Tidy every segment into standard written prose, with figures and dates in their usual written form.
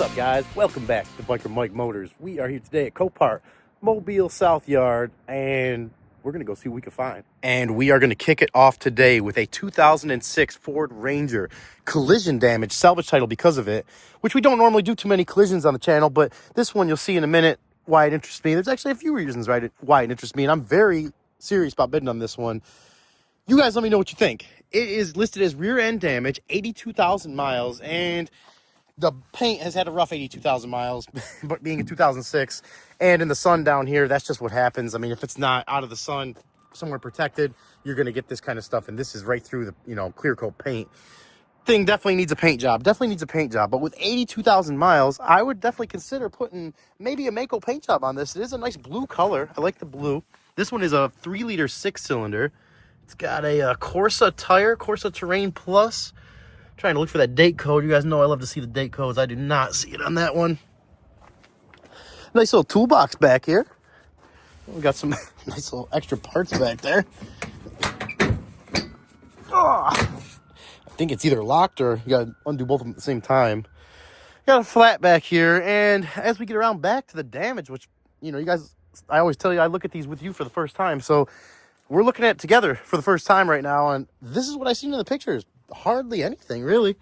up, guys? Welcome back to Biker Mike Motors. We are here today at Copart, Mobile South Yard, and we're going to go see what we can find. And we are going to kick it off today with a 2006 Ford Ranger, collision damage, salvage title because of it, which we don't normally do too many collisions on the channel, but this one you'll see in a minute why it interests me. There's actually a few reasons why it interests me, and I'm very serious about bidding on this one. You guys let me know what you think. It is listed as rear end damage, 82,000 miles, and the paint has had a rough 82,000 miles, but being in 2006 and in the sun down here, that's just what happens. I mean, if it's not out of the sun, somewhere protected, you're going to get this kind of stuff. And this is right through the, clear coat paint. Thing definitely needs a paint job. But with 82,000 miles, I would definitely consider putting maybe a Mako paint job on this. It is a nice blue color. I like the blue. This one is a 3-liter 6-cylinder. It's got a Corsa tire, Corsa Terrain Plus. Trying to look for that date code. You guys know I love to see the date codes. I do not see it on that one. Nice little toolbox back here. We got some nice little extra parts back there. Oh, I think it's either locked or you gotta undo both of them at the same time. Got a flat back here, and as we get around back to the damage, which, you guys, I always tell you I look at these with you for the first time, so we're looking at it together for the first time right now, and this is what I seen in the pictures. Hardly anything, really.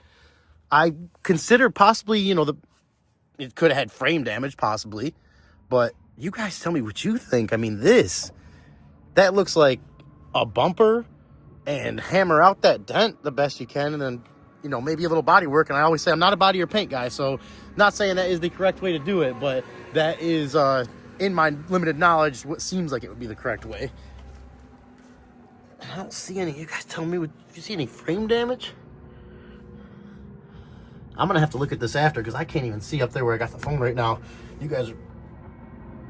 I consider possibly, it could have had frame damage, possibly. But you guys tell me what you think. I mean, that looks like a bumper, and hammer out that dent the best you can, and then, maybe a little body work. And I always say I'm not a body or paint guy, so not saying that is the correct way to do it, but that is, in my limited knowledge, what seems like it would be the correct way. I don't see any. You guys tell me, do you see any frame damage? I'm going to have to look at this after because I can't even see up there where I got the phone right now. You guys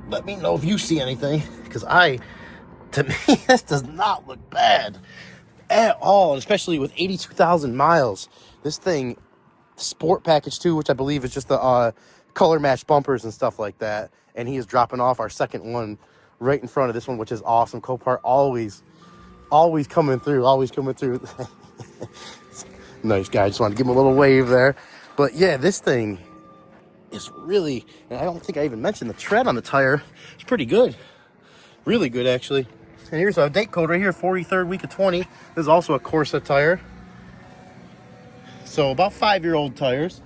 let me know if you see anything, because to me, this does not look bad at all, especially with 82,000 miles. This thing, sport package too, which I believe is just the color match bumpers and stuff like that. And he is dropping off our second one right in front of this one, which is awesome. Copart always coming through, Nice guy. Just wanted to give him a little wave there. But yeah, this thing is really, and I don't think I even mentioned the tread on the tire. It's pretty good. Really good, actually. And here's a date code right here, 43rd week of 20. This is also a Corsa tire. So about 5-year-old tires.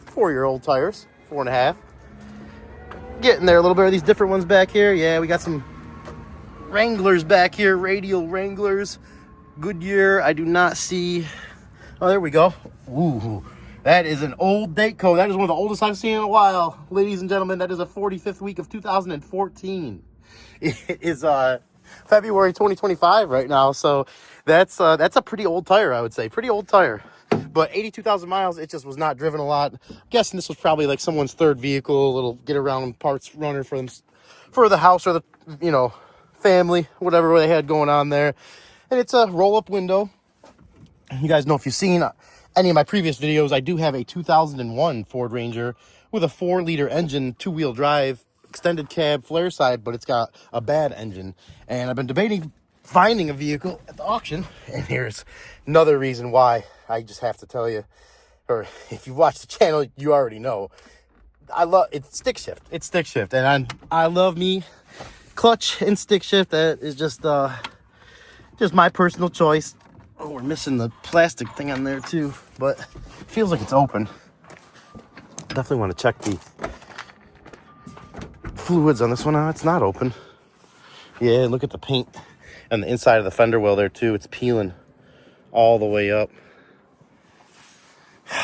4-year-old tires. 4.5. Getting there a little bit. Are these different ones back here? Yeah, we got some Wranglers back here, radial Wranglers. Goodyear, I do not see. Oh, there we go. Ooh, that is an old date code. That is one of the oldest I've seen in a while. Ladies and gentlemen, that is a 45th week of 2014. It is February 2025 right now, so that's a pretty old tire, I would say. Pretty old tire. But 82,000 miles, it just was not driven a lot. I'm guessing this was probably like someone's third vehicle, a little get-around parts runner for the house or the, family, whatever they had going on there. And it's a roll-up window. You guys know, if you've seen any of my previous videos, I do have a 2001 Ford Ranger with a 4-liter engine, 2-wheel drive, extended cab, flare side, but it's got a bad engine. And I've been debating finding a vehicle at the auction, and here's another reason why I just have to tell you, or if you watch the channel, you already know. It's stick shift. It's stick shift, and I love me clutch and stick shift. That is just my personal choice. Oh, we're missing the plastic thing on there too, but it feels like it's open. Definitely want to check the fluids on this one. It's not open. Yeah, look at the paint on the inside of the fender well there too. It's peeling all the way up.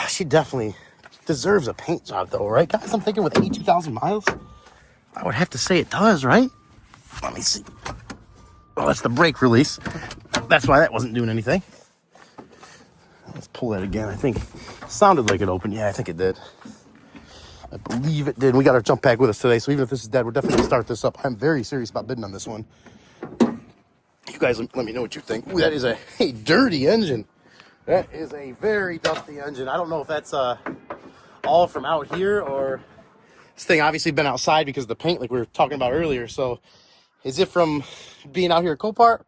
She definitely deserves a paint job though, right guys? I'm thinking with 82,000 miles, I would have to say it does, right? Let me see. Oh, that's the brake release. That's why that wasn't doing anything. Let's pull that again. I think it sounded like it opened. Yeah, I think it did. I believe it did. We got our jump pack with us today, so even if this is dead, we're definitely going to start this up. I'm very serious about bidding on this one. You guys let me know what you think. Ooh, that is a dirty engine. That is a very dusty engine. I don't know if that's all from out here, or this thing obviously been outside because of the paint like we were talking about earlier. So is it from being out here at Copart,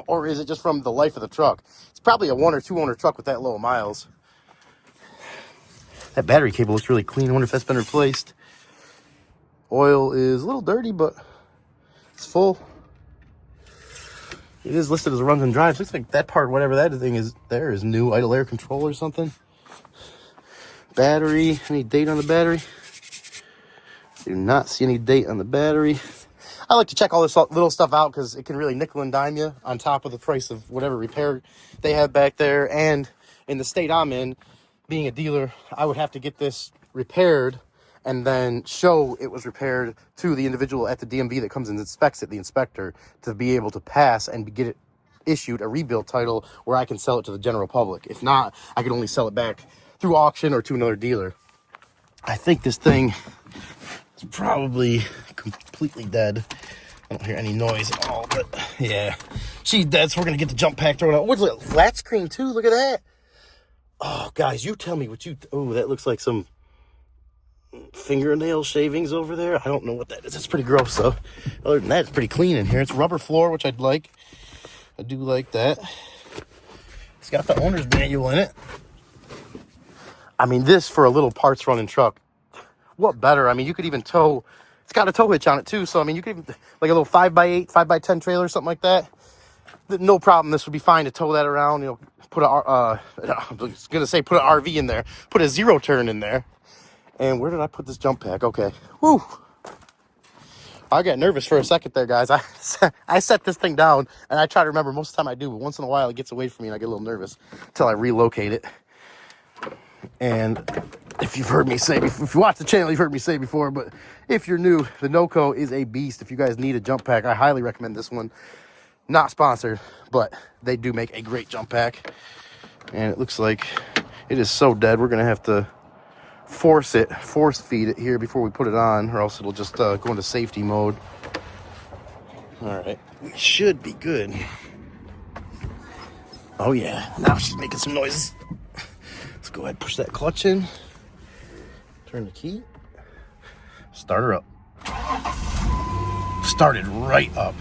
or is it just from the life of the truck? It's probably a 1 or 2 owner truck with that low miles. That battery cable looks really clean. I wonder if that's been replaced. Oil is a little dirty, but it's full. It is listed as a runs and drives. Looks like that part, whatever that thing is there, is new. Idle air control or something. Battery. Any date on the battery? Do not see any date on the battery. I like to check all this little stuff out because it can really nickel and dime you on top of the price of whatever repair they have back there. And in the state I'm in, being a dealer, I would have to get this repaired and then show it was repaired to the individual at the DMV that comes and inspects it, the inspector, to be able to pass and get it issued a rebuild title where I can sell it to the general public. If not, I can only sell it back through auction or to another dealer. I think this thing is probably completely dead. I don't hear any noise at all, but yeah, she's dead, so we're going to get the jump pack thrown out. What's it, flat screen too? Look at that. Oh, guys, you tell me what you... Oh, that looks like some fingernail shavings over there. I don't know what that is. It's pretty gross, though. Other than that, it's pretty clean in here. It's rubber floor, which I'd like. I do like that. It's got the owner's manual in it. I mean, this for a little parts running truck, what better? I mean, you could even tow. It's got a tow hitch on it, too. So, I mean, you could even, like a little 5x8, 5x10 trailer or something like that. No problem. This would be fine to tow that around. You know, put I was going to say put an RV in there. Put a zero turn in there. And where did I put this jump pack? Okay. Woo. I got nervous for a second there, guys. I set this thing down, and I try to remember. Most of the time I do, but once in a while it gets away from me, and I get a little nervous until I relocate it. And if you've heard me say, if you watch the channel, you've heard me say before, but if you're new, the NOCO is a beast. If you guys need a jump pack, I highly recommend this one. Not sponsored, but they do make a great jump pack. And it looks like it is so dead, we're going to have to force feed it here before we put it on, or else it'll just go into safety mode. All right, we should be good. Oh yeah, now she's making some noises. Let's go ahead and push that clutch in, turn the key, start her up. Started right up,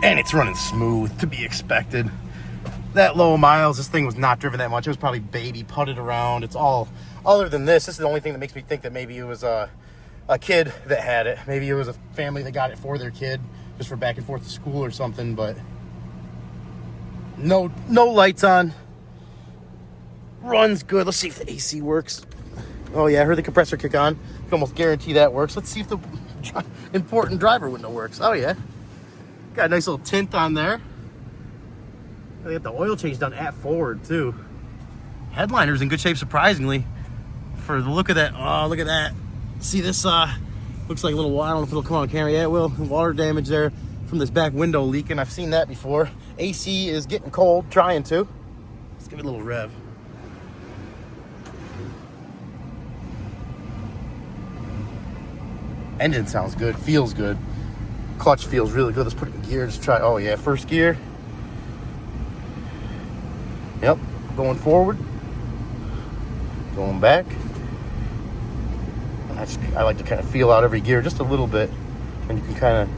and it's running smooth, to be expected. That low miles, this thing was not driven that much. It was probably baby putted around. It's all, other than this is the only thing that makes me think that maybe it was a kid that had it. Maybe it was a family that got it for their kid, just for back and forth to school or something, but no lights on. Runs good. Let's see if the AC works. Oh yeah, I heard the compressor kick on. I can almost guarantee that works. Let's see if the important driver window works. Oh yeah. Got a nice little tint on there. They got the oil change done at forward, too. Headliner's in good shape, surprisingly. For the look of that, oh, look at that. See this, looks like a little water. I don't know if it'll come on camera. Yeah, it will. Water damage there from this back window leaking. I've seen that before. AC is getting cold, trying to. Let's give it a little rev. Engine sounds good, feels good. Clutch feels really good. Let's put it in gear. Just try, oh yeah, first gear. Yep, going forward, going back. I like to kind of feel out every gear just a little bit, and you can kind of,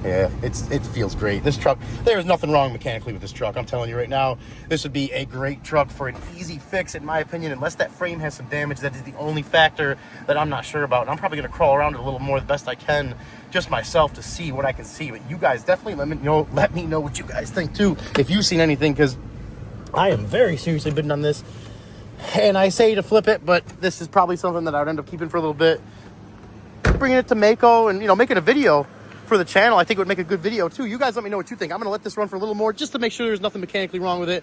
yeah, it feels great. This truck, there is nothing wrong mechanically with this truck. I'm telling you right now, this would be a great truck for an easy fix, in my opinion, unless that frame has some damage. That is the only factor that I'm not sure about. And I'm probably going to crawl around it a little more the best I can, just myself, to see what I can see. But you guys definitely let me know what you guys think too, if you've seen anything, because I am very seriously bidding on this, and I say to flip it, but this is probably something that I would end up keeping for a little bit. Bringing it to Mako and, making a video for the channel, I think it would make a good video too. You guys let me know what you think. I'm going to let this run for a little more just to make sure there's nothing mechanically wrong with it.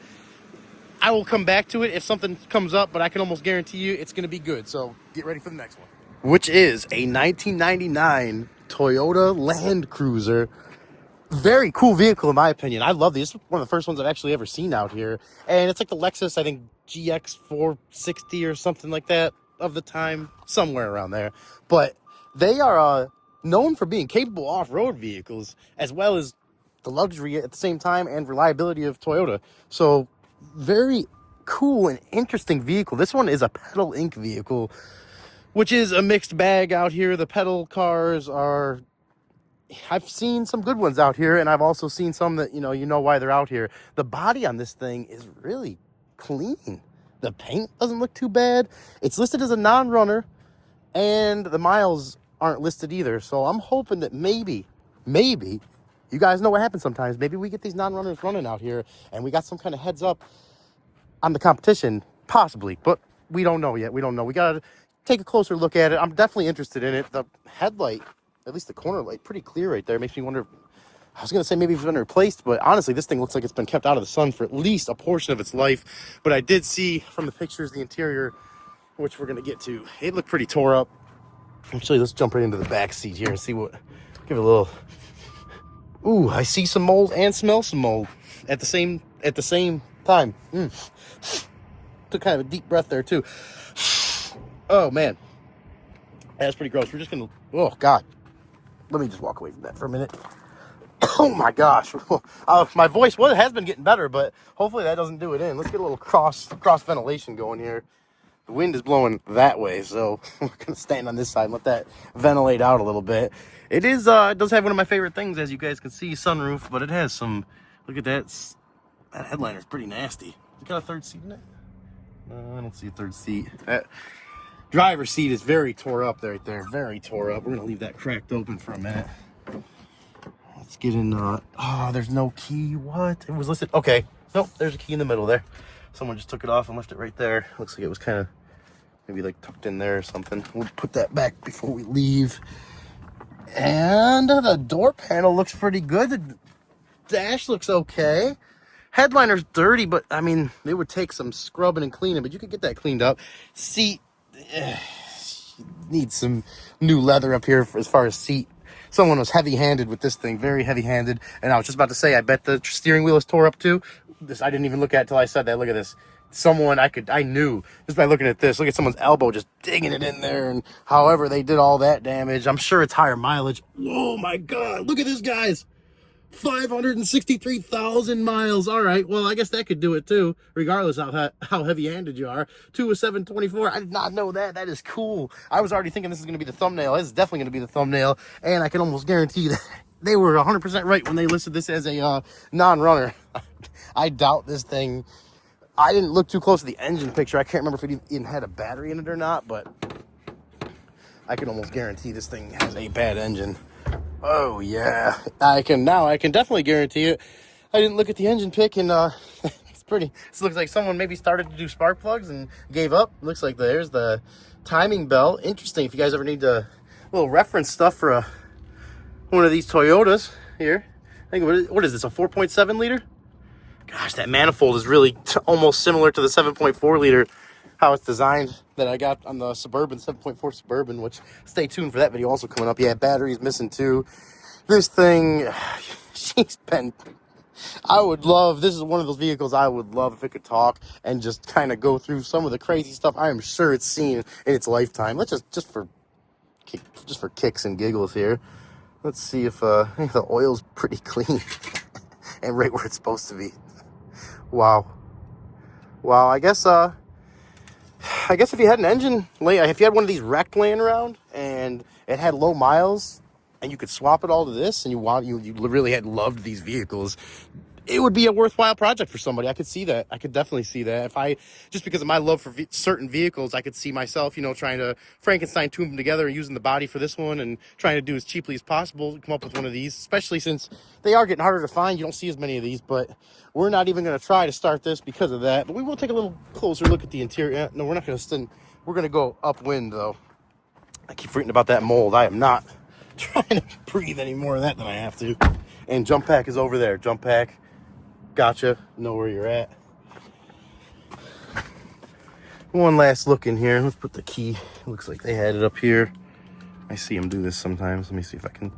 I will come back to it if something comes up, but I can almost guarantee you it's going to be good. So get ready for the next one, which is a 1999 Toyota Land Cruiser. Very cool vehicle, in my opinion. I love these. It's one of the first ones I've actually ever seen out here. And it's like the Lexus, I think, GX 460 or something like that of the time. Somewhere around there. But they are known for being capable off-road vehicles, as well as the luxury at the same time and reliability of Toyota. So, very cool and interesting vehicle. This one is a pedal ink vehicle, which is a mixed bag out here. The pedal cars are... I've seen some good ones out here, and I've also seen some that, you know why they're out here. The body on this thing is really clean. The paint doesn't look too bad. It's listed as a non-runner, and the miles aren't listed either. So I'm hoping that maybe, you guys know what happens sometimes. Maybe we get these non-runners running out here, and we got some kind of heads up on the competition, possibly. But we don't know yet. We don't know. We got to take a closer look at it. I'm definitely interested in it. The headlight, at least the corner light, pretty clear right there. Makes me wonder. I was going to say maybe it's been replaced, but honestly, this thing looks like it's been kept out of the sun for at least a portion of its life. But I did see from the pictures the interior, which we're going to get to. It looked pretty tore up. Actually, let's jump right into the back seat here and see what, give it a little. Ooh, I see some mold and smell some mold at the same time. Took kind of a deep breath there too. Oh man, that's pretty gross. We're just going to, oh God. Let me just walk away from that for a minute. Oh my gosh, my voice has been getting better, but hopefully that doesn't do it in. Let's get a little cross ventilation going here. The wind is blowing that way, so we're gonna stand on this side and let that ventilate out a little bit. It is, it does have one of my favorite things, as you guys can see, sunroof, but it has some. Look at that. That headliner's pretty nasty. You got a third seat in it? No, I don't see a third seat. That driver's seat is very tore up right there. Very tore up. We're gonna leave that cracked open for a minute. Let's get in, oh, there's no key. What? It was listed. Okay. Nope, there's a key in the middle there. Someone just took it off and left it right there. Looks like it was kind of maybe like tucked in there or something. We'll put that back before we leave. And the door panel looks pretty good. The dash looks okay. Headliner's dirty, but I mean, it would take some scrubbing and cleaning, but you could get that cleaned up. Seat, needs some new leather up here as far as seat. Someone was heavy-handed with this thing, very heavy-handed. And I was just about to say, I bet the steering wheel is tore up too. This I didn't even look at till I said that. Look at this. Someone I knew just by looking at this. Look at someone's elbow just digging it in there, and however they did all that damage. I'm sure it's higher mileage. Oh my God! Look at this, guys. 563,000 miles. All right. Well, I guess that could do it too, regardless of how heavy-handed you are. 20724. I did not know that. That is cool. I was already thinking this is going to be the thumbnail. This is definitely going to be the thumbnail, and I can almost guarantee that they were 100% right when they listed this as a non-runner. I doubt this thing. I didn't look too close to the engine picture. I can't remember if it even had a battery in it or not, but I can almost guarantee this thing has a bad engine. Oh yeah, I can definitely guarantee it. I didn't look at the engine pic, and it's pretty. This looks like someone maybe started to do spark plugs and gave up. Looks like there's the timing bell. Interesting. If you guys ever need a little reference stuff for one of these Toyotas here, I think what is this? A 4.7 liter? Gosh, that manifold is really almost similar to the 7.4 liter. How it's designed that I got on the Suburban, 7.4 Suburban, which stay tuned for that video also coming up. Yeah, battery's missing too. This thing, this is one of those vehicles I would love if it could talk and just kind of go through some of the crazy stuff I am sure it's seen in its lifetime. Let's just for kicks and giggles here. Let's see if the oil's pretty clean and right where it's supposed to be. Wow, I guess if you had an engine, if you had one of these wrecked laying around and it had low miles and you could swap it all to this and you really had loved these vehicles, it would be a worthwhile project for somebody. I could see that. I could definitely see that. Just because of my love for certain vehicles, I could see myself, trying to Frankenstein tune them together and using the body for this one and trying to do as cheaply as possible to come up with one of these, especially since they are getting harder to find. You don't see as many of these, but we're not even going to try to start this because of that. But we will take a little closer look at the interior. No, we're not going to we're going to go upwind, though. I keep forgetting about that mold. I am not trying to breathe any more of that than I have to. And jump pack is over there. Jump pack. Gotcha. Know where you're at. One last look in here. Let's put the key. It looks like they had it up here. I see them do this sometimes. Let me see if I can.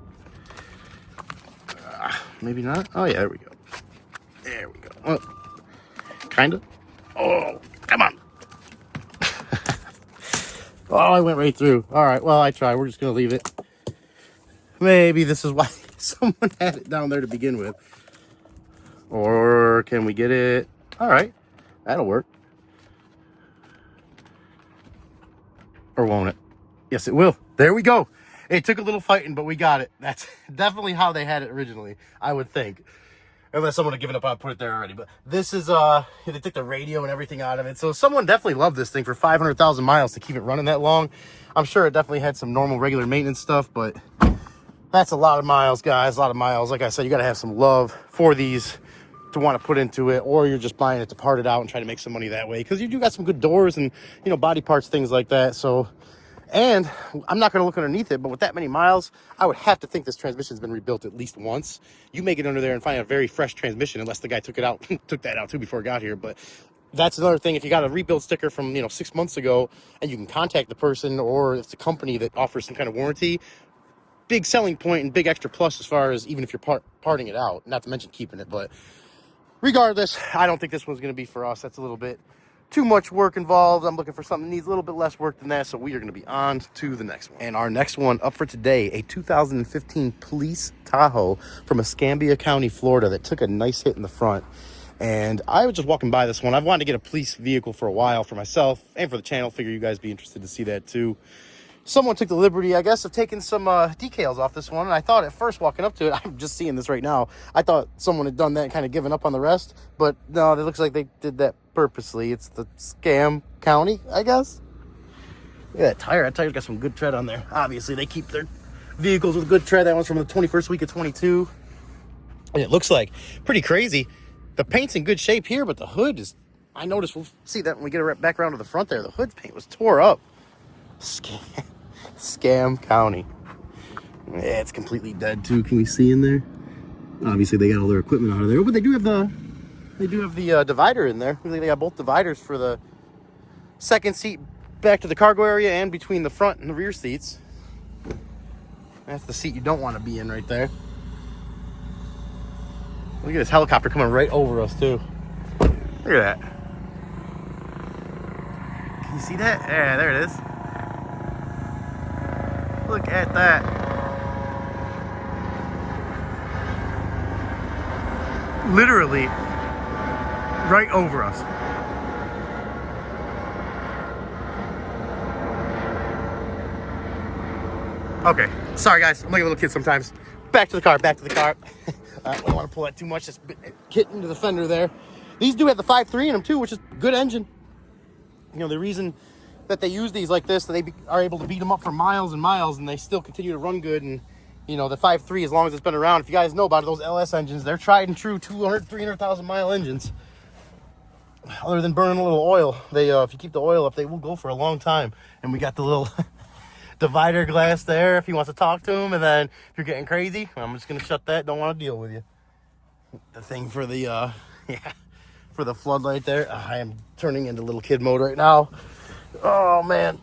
Maybe not. Oh, yeah. There we go. There we go. Oh, kind of. Oh, come on. Oh, I went right through. All right. Well, I tried. We're just going to leave it. Maybe this is why someone had it down there to begin with. Or can we get it? All right, that'll work. Or won't it? Yes, it will. There we go. It took a little fighting, but we got it. That's definitely how they had it originally, I would think. Unless someone had given up on put it there already. But this is, they took the radio and everything out of it. So someone definitely loved this thing for 500,000 miles to keep it running that long. I'm sure it definitely had some normal, regular maintenance stuff, but that's a lot of miles, guys. A lot of miles. Like I said, you got to have some love for these to want to put into it, or you're just buying it to part it out and try to make some money that way. Because you do got some good doors and, you know, body parts, things like that. So, and I'm not going to look underneath it, but with that many miles, I would have to think this transmission's been rebuilt at least once. You may get under there and find a very fresh transmission, unless the guy took it out, took that out too before it got here. But that's another thing. If you got a rebuild sticker from, 6 months ago, and you can contact the person, or it's a company that offers some kind of warranty, big selling point and big extra plus as far as even if you're parting it out, not to mention keeping it. But regardless, I don't think this one's going to be for us. That's a little bit too much work involved. I'm looking for something that needs a little bit less work than that, so we are going to be on to the next one. And our next one up for today, a 2015 police Tahoe from Escambia County, Florida, that took a nice hit in the front. And I was just walking by this one. I've wanted to get a police vehicle for a while for myself and for the channel. Figure you guys be interested to see that too. Someone took the liberty, I guess, of taking some decals off this one. And I thought at first, walking up to it, I'm just seeing this right now, I thought someone had done that and kind of given up on the rest. But no, it looks like they did that purposely. It's the Scam County, I guess. Look at that tire. That tire's got some good tread on there. Obviously, they keep their vehicles with good tread. That one's from the 21st week of 22. And it looks like pretty crazy. The paint's in good shape here, but the hood is, I noticed, we'll see that when we get back around to the front there. The hood paint was tore up. Scam County. Yeah, it's completely dead too. Can we see in there? Obviously, they got all their equipment out of there, but they do have the divider in there. They got both dividers for the second seat back to the cargo area and between the front and the rear seats. That's the seat you don't want to be in right there. Look at this helicopter coming right over us too. Look at that. Can you see that? Yeah, there it is. Look at that. Literally right over us. Okay, sorry guys, I'm like a little kid sometimes. Back to the car, back to the car. I don't want to pull that too much, just hit into the fender there. These do have the 5.3 in them too, which is a good engine. You know, the reason that they use these like this, that they are able to beat them up for miles and miles, and they still continue to run good. And, you know, the 5.3, as long as it's been around, if you guys know about it, those LS engines, they're tried and true 200, 300,000 mile engines. Other than burning a little oil, they if you keep the oil up, they will go for a long time. And we got the little divider glass there if he wants to talk to him. And then if you're getting crazy, I'm just going to shut that. Don't want to deal with you. The thing for the, for the floodlight there. I am turning into little kid mode right now. Oh man,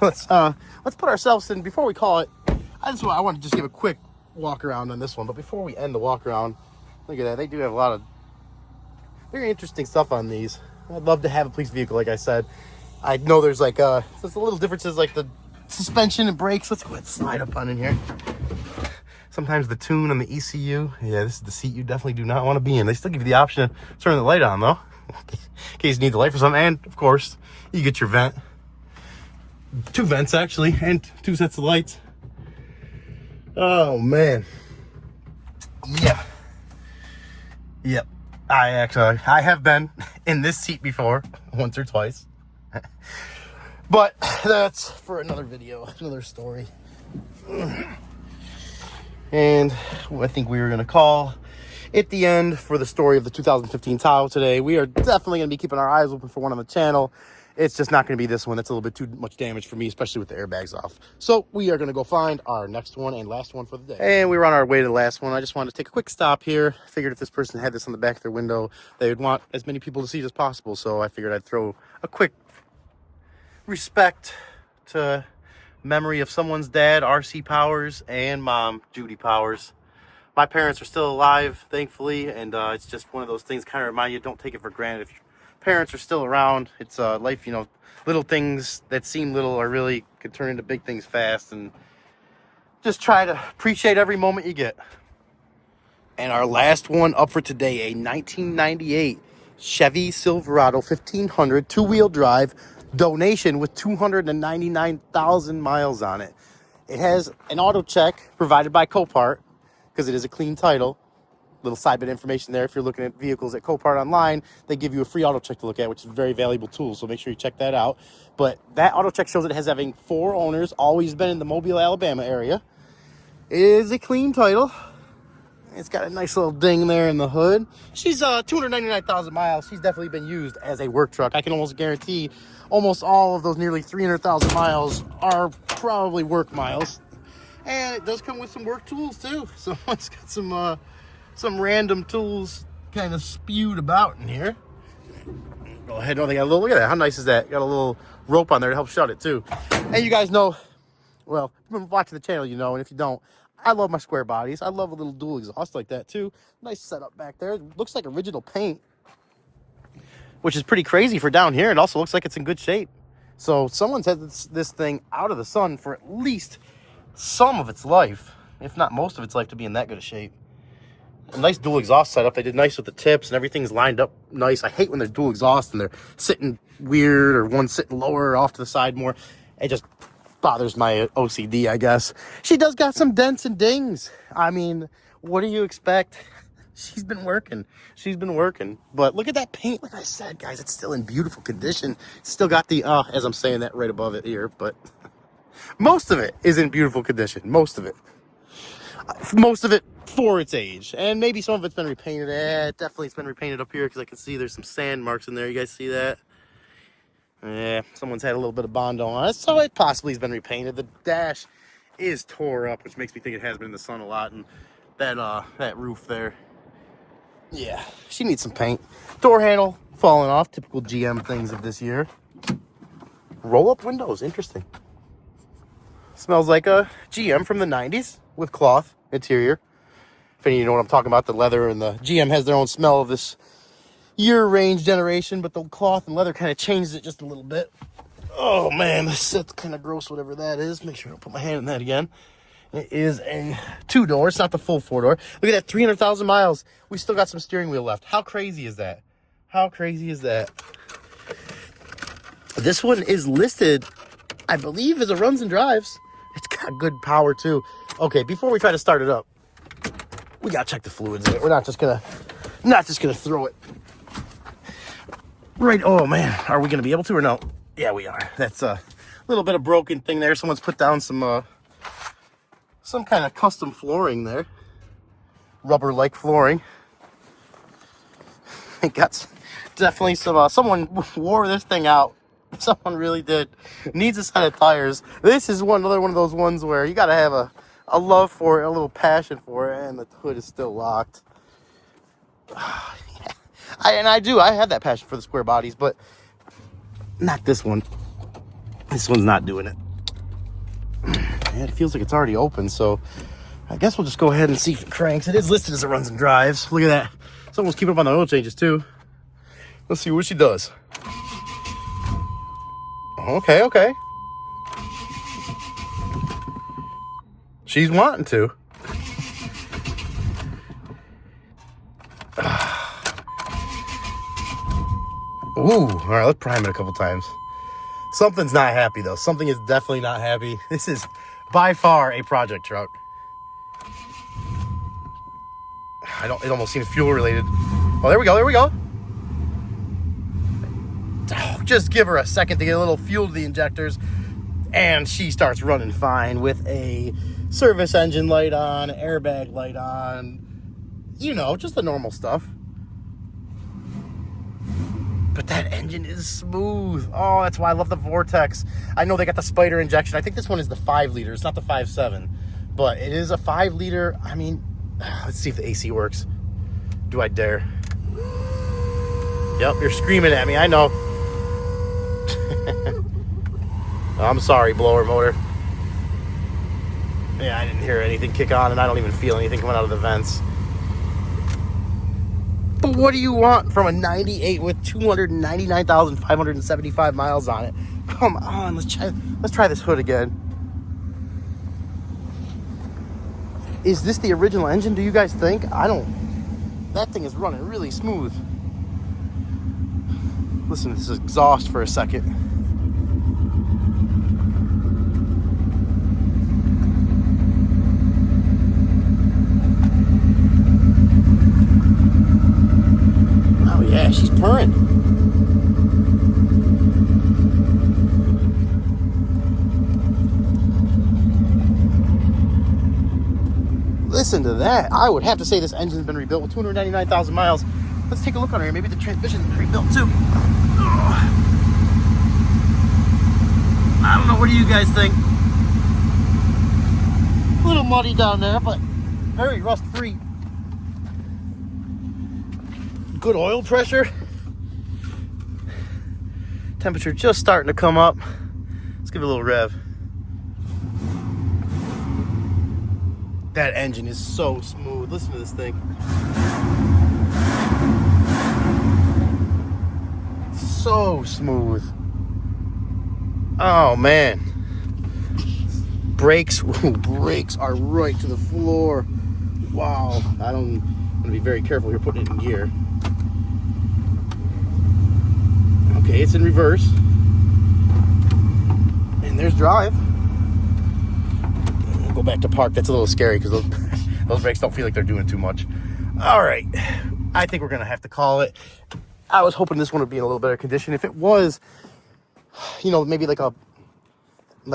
let's put ourselves in before we call it. I want to just give a quick walk around on this one, but before we end the walk around, look at that. They do have a lot of very interesting stuff on these. I'd love to have a police vehicle, like I said. I know there's like there's a little differences, like the suspension and brakes. Let's go ahead and slide up on in here. Sometimes the tune on the ECU. Yeah, this is the seat you definitely do not want to be in. They still give you the option to turn the light on though, in case you need the light for something. And of course, you get your vent. 2 vents actually, and 2 sets of lights. Oh man. Yep. I have been in this seat before, once or twice. But that's for another video, another story. And I think we were going to call it the end for the story of the 2015 Tahoe today. We are definitely going to be keeping our eyes open for one on the channel. It's just not going to be this one. That's a little bit too much damage for me, especially with the airbags off. So we are going to go find our next one and last one for the day. And we were on our way to the last one. I just wanted to take a quick stop here. Figured if this person had this on the back of their window, they would want as many people to see it as possible. So I figured I'd throw a quick respect to memory of someone's dad, R.C. Powers, and mom, Judy Powers. My parents are still alive, thankfully, and it's just one of those things kind of remind you, don't take it for granted. If your parents are still around, it's life, you know, little things that seem little are really could turn into big things fast, and just try to appreciate every moment you get. And our last one up for today, a 1998 Chevy Silverado 1500 two-wheel drive donation with 299,000 miles on it. It has an auto check provided by Copart because it is a clean title. Little side bit information there. If you're looking at vehicles at Copart online, they give you a free auto check to look at, which is a very valuable tool. So make sure you check that out. But that auto check shows it has having 4 owners, always been in the Mobile, Alabama area. It is a clean title. It's got a nice little ding there in the hood. She's 299,000 miles. She's definitely been used as a work truck. I can almost guarantee almost all of those nearly 300,000 miles are probably work miles. And it does come with some work tools too. So it's got some random tools kind of spewed about in here. Go ahead. Oh, they got a little, look at that. How nice is that? Got a little rope on there to help shut it too. And you guys know, well, if you've been watching the channel, you know, and if you don't, I love my square bodies. I love a little dual exhaust like that too. Nice setup back there. It looks like original paint, which is pretty crazy for down here. It also looks like it's in good shape. So someone's had this thing out of the sun for at least some of its life, if not most of its life, to be in that good of shape. A nice dual exhaust setup. They did nice with the tips and everything's lined up nice. I hate when they're dual exhaust and they're sitting weird or one sitting lower or off to the side more. It just bothers my OCD, I guess. She does got some dents and dings. I mean, what do you expect? She's been working. But look at that paint. Like I said, guys, it's still in beautiful condition. Still got the, as I'm saying that right above it here, but most of it is in beautiful condition. Most of it for its age. And maybe some of it's been repainted. Definitely it's been repainted up here because I can see there's some sand marks in there. You guys see that? Yeah, someone's had a little bit of Bondo on it, so it possibly has been repainted. The dash is tore up, which makes me think it has been in the sun a lot. And that roof there, yeah, she needs some paint. Door handle falling off, typical GM things of this year. Roll-up windows, interesting. Smells like a GM from the 90s with cloth interior. If any of you know what I'm talking about, the leather and the GM has their own smell of this year range generation, but the cloth and leather kind of changes it just a little bit. Oh man, that's kind of gross, whatever that is. Make sure I don't put my hand in that again. It is a 2-door. It's not the full 4-door. Look at that, 300,000 miles. We still got some steering wheel left. How crazy is that? How crazy is that? This one is listed, I believe, as a runs and drives. It's got good power too. Okay, before we try to start it up, we gotta check the fluids in it. We're not just gonna throw it. Right, oh man, are we gonna be able to or no? Yeah, we are. That's a little bit of broken thing there. Someone's put down some kind of custom flooring there. Rubber-like flooring. It got definitely some, someone wore this thing out. Someone really did. Needs a set of tires. This is another one of those ones where you gotta have a love for it, a little passion for it, and the hood is still locked. I have that passion for the square bodies, but not this one. This one's not doing it. Yeah, it feels like it's already open, so I guess we'll just go ahead and see if it cranks. It is listed as it runs and drives. Look at that. Someone's keeping up on the oil changes too. Let's see what she does. Okay. She's wanting to. Ooh, all right, let's prime it a couple times. Something's not happy though. Something is definitely not happy. This is by far a project truck. It almost seems fuel related. Oh, there we go. Oh, just give her a second to get a little fuel to the injectors, and she starts running fine with a service engine light on, airbag light on, you know, just the normal stuff. But that engine is smooth. Oh, that's why I love the Vortex. I know they got the Spider injection. I think this one is the 5 liter. It's not the 5.7, but it is a 5 liter. I mean, let's see if the AC works. Do I dare? Yep, you're screaming at me. I know. I'm sorry, blower motor. Yeah, I didn't hear anything kick on, and I don't even feel anything coming out of the vents. But what do you want from a 98 with 299,575 miles on it? Come on, let's try this hood again. Is this the original engine, do you guys think? That thing is running really smooth. Listen to this exhaust for a second. Yeah, she's purring. Listen to that. I would have to say this engine's been rebuilt with 299,000 miles. Let's take a look on here. Maybe the transmission's been rebuilt too. I don't know. What do you guys think? A little muddy down there, but very rust-free. Good oil pressure. Temperature just starting to come up. Let's give it a little rev. That engine is so smooth. Listen to this thing. So smooth. Oh man. Brakes are right to the floor. Wow. I'm gonna be very careful here putting it in gear. Okay, it's in reverse. And there's drive. We'll go back to park. That's a little scary because those brakes don't feel like they're doing too much. All right. I think we're gonna have to call it. I was hoping this one would be in a little better condition. If it was, you know, maybe like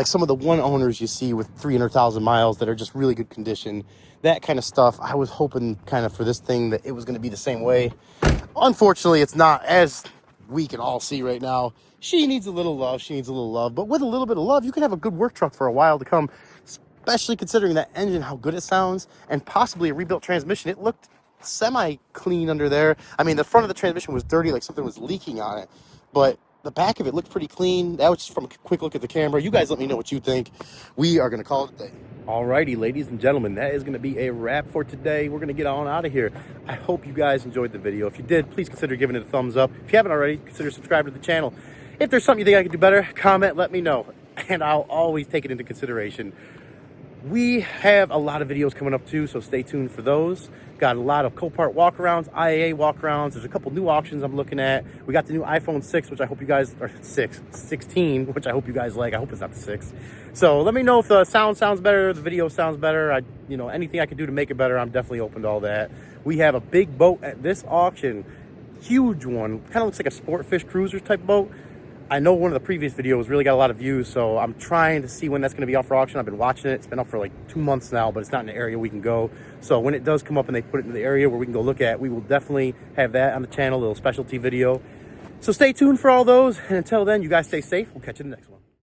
some of the one owners you see with 300,000 miles that are just really good condition, that kind of stuff. I was hoping kind of for this thing that it was going to be the same way. Unfortunately, it's not, as we can all see right now. She needs a little love. She needs a little love. But with a little bit of love, you can have a good work truck for a while to come, especially considering that engine, how good it sounds, and possibly a rebuilt transmission. It looked semi-clean under there. I mean, the front of the transmission was dirty, like something was leaking on it. But the back of it looked pretty clean. That was just from a quick look at the camera. You guys let me know what you think. We are going to call it a day. Alrighty, ladies and gentlemen, that is going to be a wrap for today. We're going to get on out of here. I hope you guys enjoyed the video. If you did, please consider giving it a thumbs up. If you haven't already, consider subscribing to the channel. If there's something you think I could do better, comment, let me know. And I'll always take it into consideration. We have a lot of videos coming up too, so stay tuned for those. Got a lot of Copart walkarounds, IAA walkarounds. There's a couple new auctions I'm looking at. We got the new iPhone 6, which I hope you guys, or 16, which I hope you guys like. I hope it's not the 6. So let me know if the sound sounds better, the video sounds better. Anything I can do to make it better, I'm definitely open to all that. We have a big boat at this auction, huge one. Kind of looks like a Sportfish Cruiser type boat. I know one of the previous videos really got a lot of views, so I'm trying to see when that's going to be up for auction. I've been watching it. It's been up for like 2 months now, but it's not in an area we can go. So when it does come up and they put it in the area where we can go look at, we will definitely have that on the channel, a little specialty video. So stay tuned for all those. And until then, you guys stay safe. We'll catch you in the next one.